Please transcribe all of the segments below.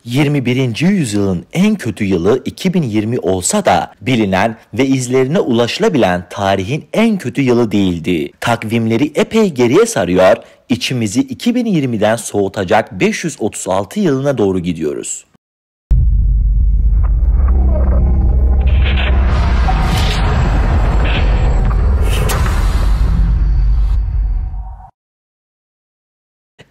21. yüzyılın en kötü yılı 2020 olsa da bilinen ve izlerine ulaşılabilen tarihin en kötü yılı değildi. Takvimleri epey geriye sarıyor, içimizi 2020'den soğutacak 536 yılına doğru gidiyoruz.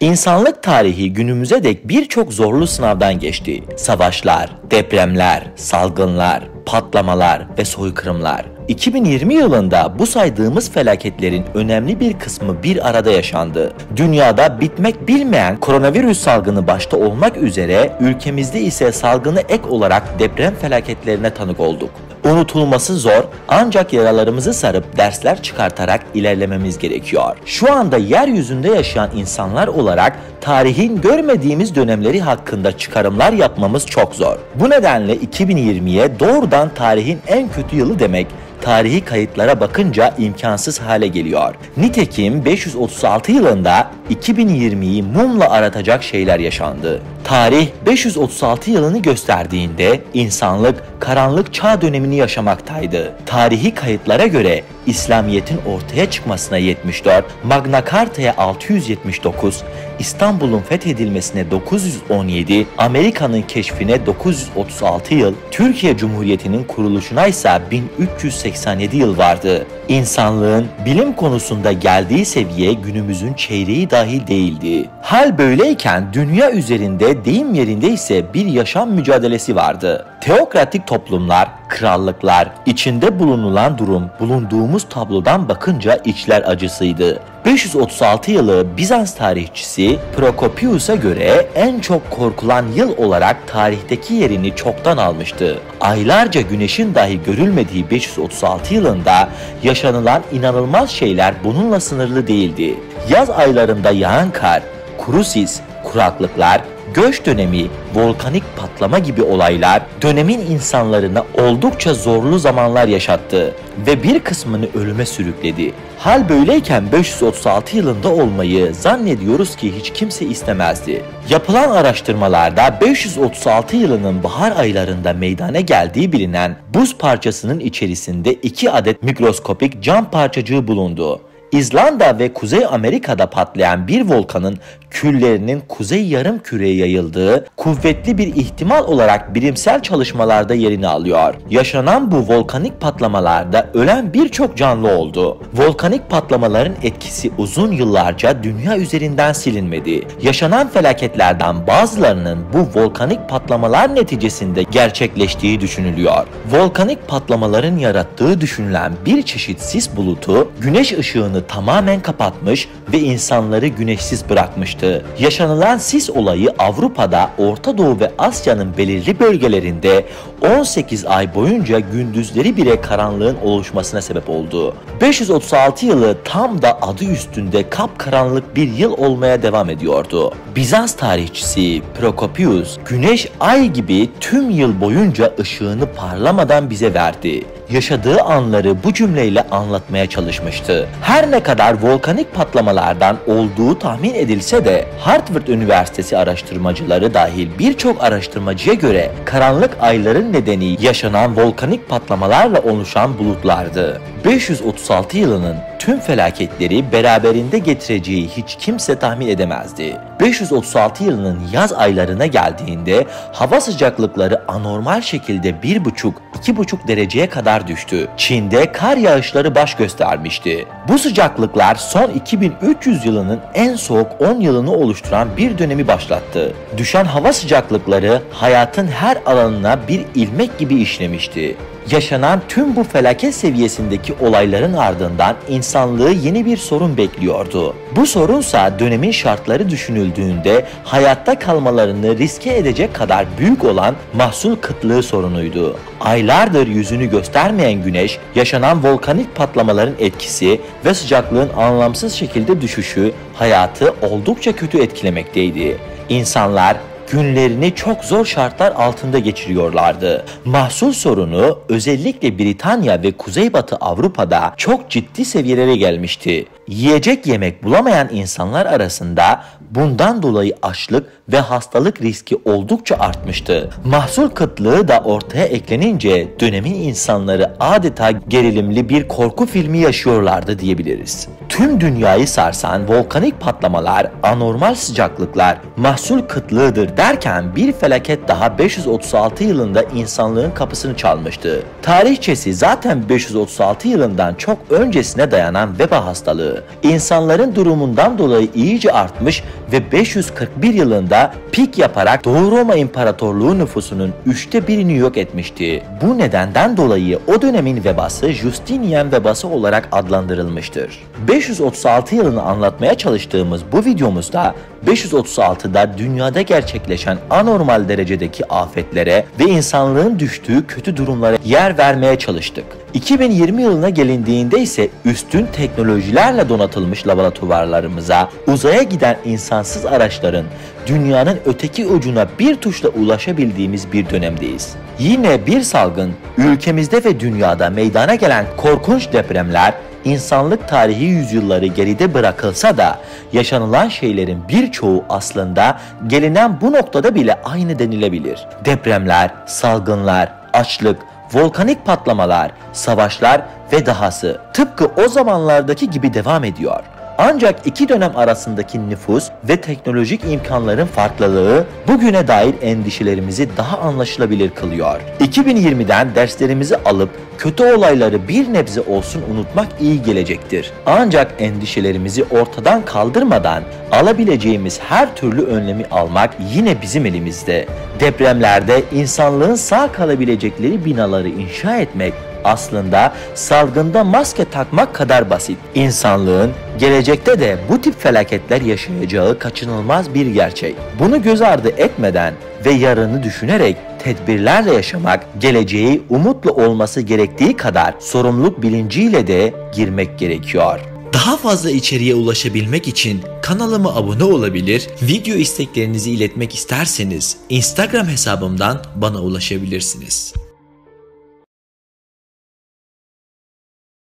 İnsanlık tarihi günümüze dek birçok zorlu sınavdan geçti. Savaşlar, depremler, salgınlar, patlamalar ve soykırımlar. 2020 yılında bu saydığımız felaketlerin önemli bir kısmı bir arada yaşandı. Dünyada bitmek bilmeyen koronavirüs salgını başta olmak üzere ülkemizde ise salgını ek olarak deprem felaketlerine tanık olduk. Unutulması zor ancak yaralarımızı sarıp dersler çıkartarak ilerlememiz gerekiyor. Şu anda yeryüzünde yaşayan insanlar olarak tarihin görmediğimiz dönemleri hakkında çıkarımlar yapmamız çok zor. Bu nedenle 2020'ye doğrudan tarihin en kötü yılı demek tarihi kayıtlara bakınca imkansız hale geliyor. Nitekim 536 yılında 2020'yi mumla aratacak şeyler yaşandı. Tarih 536 yılını gösterdiğinde insanlık karanlık çağ dönemini yaşamaktaydı. Tarihi kayıtlara göre İslamiyet'in ortaya çıkmasına 74, Magna Carta'ya 679, İstanbul'un fethedilmesine 917, Amerika'nın keşfine 936 yıl, Türkiye Cumhuriyeti'nin kuruluşuna ise 1387 yıl vardı. İnsanlığın bilim konusunda geldiği seviye günümüzün çeyreği dahil değildi. Hal böyleyken dünya üzerinde deyim yerinde ise bir yaşam mücadelesi vardı. Teokratik toplumlar, krallıklar, içinde bulunulan durum bulunduğumuz tablodan bakınca içler acısıydı. 536 yılı Bizans tarihçisi Prokopius'a göre en çok korkulan yıl olarak tarihteki yerini çoktan almıştı. Aylarca güneşin dahi görülmediği 536 yılında yaşanılan inanılmaz şeyler bununla sınırlı değildi. Yaz aylarında yağan kar, kuru sis, kuraklıklar, göç dönemi, volkanik patlama gibi olaylar dönemin insanlarına oldukça zorlu zamanlar yaşattı ve bir kısmını ölüme sürükledi. Hal böyleyken 536 yılında olmayı zannediyoruz ki hiç kimse istemezdi. Yapılan araştırmalarda 536 yılının bahar aylarında meydana geldiği bilinen buz parçasının içerisinde 2 adet mikroskopik cam parçacığı bulundu. İzlanda ve Kuzey Amerika'da patlayan bir volkanın küllerinin kuzey yarımküreye yayıldığı kuvvetli bir ihtimal olarak bilimsel çalışmalarda yerini alıyor. Yaşanan bu volkanik patlamalarda ölen birçok canlı oldu. Volkanik patlamaların etkisi uzun yıllarca dünya üzerinden silinmedi. Yaşanan felaketlerden bazılarının bu volkanik patlamalar neticesinde gerçekleştiği düşünülüyor. Volkanik patlamaların yarattığı düşünülen bir çeşit sis bulutu güneş ışığını tamamen kapatmış ve insanları güneşsiz bırakmıştı. Yaşanılan sis olayı Avrupa'da, Orta Doğu ve Asya'nın belirli bölgelerinde 18 ay boyunca gündüzleri bile karanlığın oluşmasına sebep oldu. 536 yılı tam da adı üstünde kapkaranlık bir yıl olmaya devam ediyordu. Bizans tarihçisi Prokopius, güneş ay gibi tüm yıl boyunca ışığını parlamadan bize verdi. Yaşadığı anları bu cümleyle anlatmaya çalışmıştı. Her ne kadar volkanik patlamalardan olduğu tahmin edilse de Harvard Üniversitesi araştırmacıları dahil birçok araştırmacıya göre karanlık ayların nedeni yaşanan volkanik patlamalarla oluşan bulutlardı. 536 yılının tüm felaketleri beraberinde getireceği hiç kimse tahmin edemezdi. 536 yılının yaz aylarına geldiğinde hava sıcaklıkları anormal şekilde 1,5-2,5 dereceye kadar düştü. Çin'de kar yağışları baş göstermişti. Bu sıcaklıklar son 2300 yılının en soğuk 10 yılını oluşturan bir dönemi başlattı. Düşen hava sıcaklıkları hayatın her alanına bir ilmek gibi işlemişti. Yaşanan tüm bu felaket seviyesindeki olayların ardından insanlığı yeni bir sorun bekliyordu. Bu sorunsa dönemin şartları düşünüldüğünde hayatta kalmalarını riske edecek kadar büyük olan mahsul kıtlığı sorunuydu. Aylardır yüzünü göstermeyen güneş, yaşanan volkanik patlamaların etkisi ve sıcaklığın anlamsız şekilde düşüşü hayatı oldukça kötü etkilemekteydi. İnsanlar günlerini çok zor şartlar altında geçiriyorlardı. Mahsul sorunu özellikle Britanya ve Kuzeybatı Avrupa'da çok ciddi seviyelere gelmişti. Yiyecek yemek bulamayan insanlar arasında Bundan dolayı açlık ve hastalık riski oldukça artmıştı. Mahsul kıtlığı da ortaya eklenince dönemin insanları adeta gerilimli bir korku filmi yaşıyorlardı diyebiliriz. Tüm dünyayı sarsan volkanik patlamalar, anormal sıcaklıklar, mahsul kıtlığıdır derken bir felaket daha 536 yılında insanlığın kapısını çalmıştı. Tarihçesi zaten 536 yılından çok öncesine dayanan veba hastalığı, insanların durumundan dolayı iyice artmış ve 541 yılında pik yaparak Doğu Roma İmparatorluğu nüfusunun 1/3'ünü yok etmişti. Bu nedenden dolayı o dönemin vebası Justinian vebası olarak adlandırılmıştır. 536 yılını anlatmaya çalıştığımız bu videomuzda 536'da dünyada gerçekleşen anormal derecedeki afetlere ve insanlığın düştüğü kötü durumlara yer vermeye çalıştık. 2020 yılına gelindiğinde ise üstün teknolojilerle donatılmış laboratuvarlarımıza, uzaya giden insansız araçların dünyanın öteki ucuna bir tuşla ulaşabildiğimiz bir dönemdeyiz. Yine bir salgın, ülkemizde ve dünyada meydana gelen korkunç depremler, İnsanlık tarihi yüzyılları geride bırakılsa da yaşanılan şeylerin birçoğu aslında gelinen bu noktada bile aynı denilebilir. Depremler, salgınlar, açlık, volkanik patlamalar, savaşlar ve dahası tıpkı o zamanlardaki gibi devam ediyor. Ancak iki dönem arasındaki nüfus ve teknolojik imkanların farklılığı bugüne dair endişelerimizi daha anlaşılabilir kılıyor. 2020'den derslerimizi alıp kötü olayları bir nebze olsun unutmak iyi gelecektir. Ancak endişelerimizi ortadan kaldırmadan alabileceğimiz her türlü önlemi almak yine bizim elimizde. Depremlerde insanlığın sağ kalabilecekleri binaları inşa etmek aslında salgında maske takmak kadar basit. İnsanlığın gelecekte de bu tip felaketler yaşayacağı kaçınılmaz bir gerçek. Bunu göz ardı etmeden ve yarını düşünerek tedbirlerle yaşamak, geleceği umutlu olması gerektiği kadar sorumluluk bilinciyle de girmek gerekiyor. Daha fazla içeriğe ulaşabilmek için kanalıma abone olabilir, video isteklerinizi iletmek isterseniz Instagram hesabımdan bana ulaşabilirsiniz.